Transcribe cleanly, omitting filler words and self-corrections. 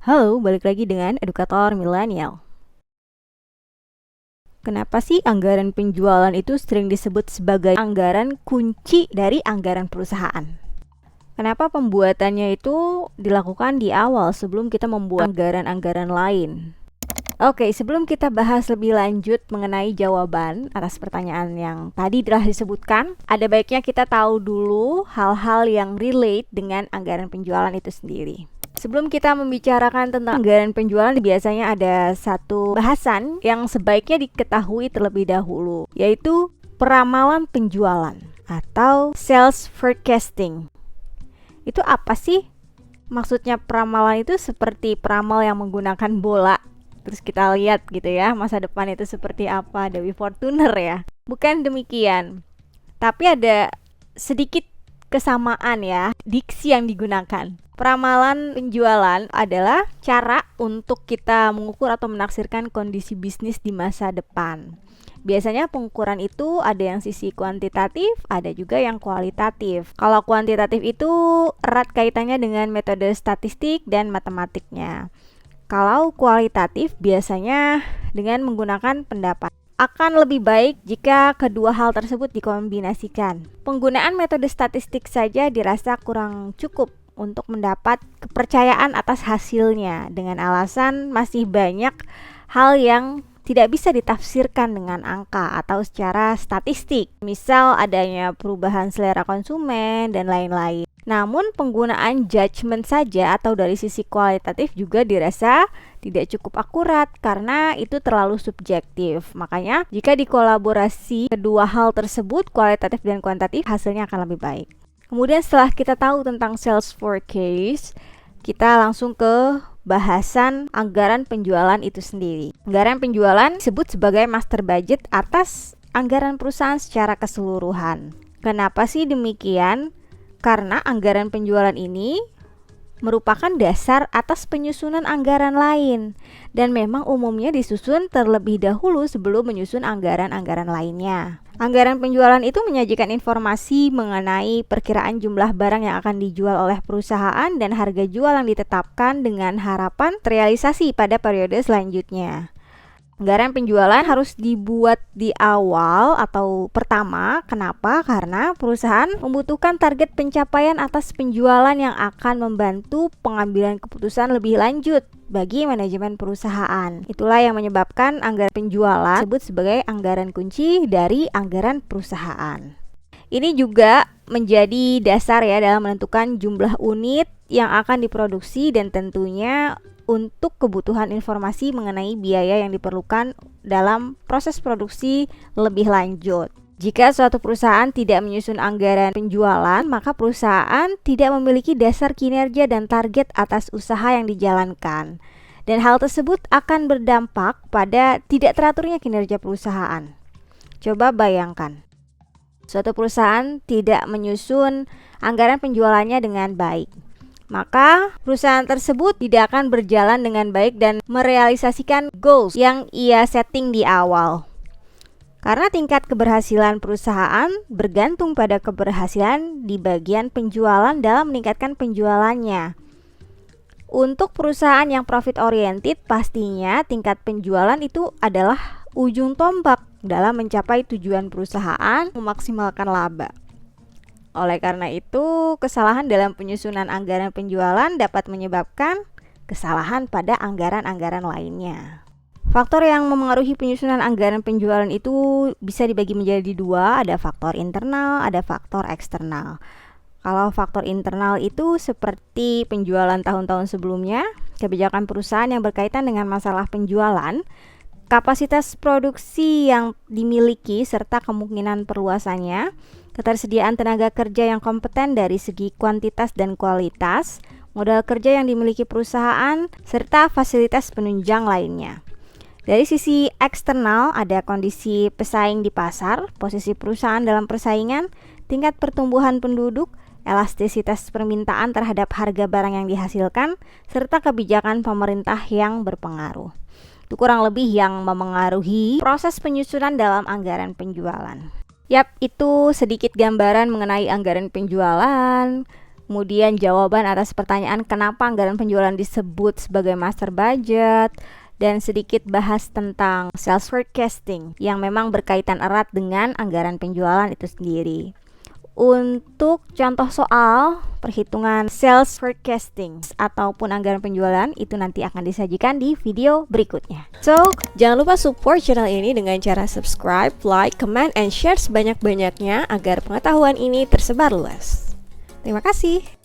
Halo, balik lagi dengan Edukator Milenial. Kenapa sih anggaran penjualan itu sering disebut sebagai anggaran kunci dari anggaran perusahaan? Kenapa pembuatannya itu dilakukan di awal sebelum kita membuat anggaran-anggaran lain? Oke, sebelum kita bahas lebih lanjut mengenai jawaban atas pertanyaan yang tadi telah disebutkan, ada baiknya kita tahu dulu hal-hal yang relate dengan anggaran penjualan itu sendiri. Sebelum kita membicarakan tentang anggaran penjualan, biasanya ada satu bahasan yang sebaiknya diketahui terlebih dahulu, yaitu peramalan penjualan atau sales forecasting. Itu apa sih? Maksudnya peramalan itu seperti peramal yang menggunakan bola. Terus kita lihat gitu ya, masa depan itu seperti apa, Dewi Fortuner ya. Bukan demikian. Tapi ada sedikit kesamaan ya, diksi yang digunakan. Peramalan penjualan adalah cara untuk kita mengukur atau menaksirkan kondisi bisnis di masa depan. Biasanya pengukuran itu ada yang sisi kuantitatif, ada juga yang kualitatif. Kalau kuantitatif itu erat kaitannya dengan metode statistik dan matematiknya. Kalau kualitatif biasanya dengan menggunakan pendapat. Akan lebih baik jika kedua hal tersebut dikombinasikan. Penggunaan metode statistik saja dirasa kurang cukup untuk mendapat kepercayaan atas hasilnya, dengan alasan masih banyak hal yang tidak bisa ditafsirkan dengan angka atau secara statistik. Misal adanya perubahan selera konsumen dan lain-lain. Namun penggunaan judgement saja atau dari sisi kualitatif juga dirasa tidak cukup akurat karena itu terlalu subjektif. Makanya jika dikolaborasi kedua hal tersebut, kualitatif dan kuantitatif, hasilnya akan lebih baik. Kemudian setelah kita tahu tentang sales forecast, kita langsung ke bahasan anggaran penjualan itu sendiri. Anggaran penjualan disebut sebagai master budget atas anggaran perusahaan secara keseluruhan. Kenapa sih demikian? Karena anggaran penjualan ini merupakan dasar atas penyusunan anggaran lain dan memang umumnya disusun terlebih dahulu sebelum menyusun anggaran-anggaran lainnya. Anggaran penjualan itu menyajikan informasi mengenai perkiraan jumlah barang yang akan dijual oleh perusahaan dan harga jual yang ditetapkan dengan harapan terrealisasi pada periode selanjutnya. Anggaran penjualan harus dibuat di awal atau pertama. Kenapa? Karena perusahaan membutuhkan target pencapaian atas penjualan yang akan membantu pengambilan keputusan lebih lanjut bagi manajemen perusahaan. Itulah yang menyebabkan anggaran penjualan disebut sebagai anggaran kunci dari anggaran perusahaan. Ini juga menjadi dasar ya dalam menentukan jumlah unit yang akan diproduksi dan tentunya untuk kebutuhan informasi mengenai biaya yang diperlukan dalam proses produksi lebih lanjut. Jika suatu perusahaan tidak menyusun anggaran penjualan, maka perusahaan tidak memiliki dasar kinerja dan target atas usaha yang dijalankan. Dan hal tersebut akan berdampak pada tidak teraturnya kinerja perusahaan. Coba bayangkan, suatu perusahaan tidak menyusun anggaran penjualannya dengan baik, maka perusahaan tersebut tidak akan berjalan dengan baik dan merealisasikan goals yang ia setting di awal. Karena tingkat keberhasilan perusahaan bergantung pada keberhasilan di bagian penjualan dalam meningkatkan penjualannya. Untuk perusahaan yang profit oriented, pastinya tingkat penjualan itu adalah ujung tombak dalam mencapai tujuan perusahaan memaksimalkan laba. Oleh karena itu, kesalahan dalam penyusunan anggaran penjualan dapat menyebabkan kesalahan pada anggaran-anggaran lainnya. Faktor yang memengaruhi penyusunan anggaran penjualan itu bisa dibagi menjadi dua, ada faktor internal, ada faktor eksternal. Kalau faktor internal itu seperti penjualan tahun-tahun sebelumnya, kebijakan perusahaan yang berkaitan dengan masalah penjualan, kapasitas produksi yang dimiliki serta kemungkinan perluasannya, ketersediaan tenaga kerja yang kompeten dari segi kuantitas dan kualitas, modal kerja yang dimiliki perusahaan, serta fasilitas penunjang lainnya. Dari sisi eksternal, ada kondisi pesaing di pasar, posisi perusahaan dalam persaingan, tingkat pertumbuhan penduduk, elastisitas permintaan terhadap harga barang yang dihasilkan, serta kebijakan pemerintah yang berpengaruh. Itu kurang lebih yang memengaruhi proses penyusunan dalam anggaran penjualan. Yap, itu sedikit gambaran mengenai anggaran penjualan. kemudian jawaban atas pertanyaan kenapa anggaran penjualan disebut sebagai master budget, dan sedikit bahas tentang sales forecasting yang memang berkaitan erat dengan anggaran penjualan itu sendiri. Untuk contoh soal perhitungan sales forecasting ataupun anggaran penjualan itu nanti akan disajikan di video berikutnya. So, jangan lupa support channel ini dengan cara subscribe, like, comment, and share sebanyak-banyaknya agar pengetahuan ini tersebar luas. Terima kasih.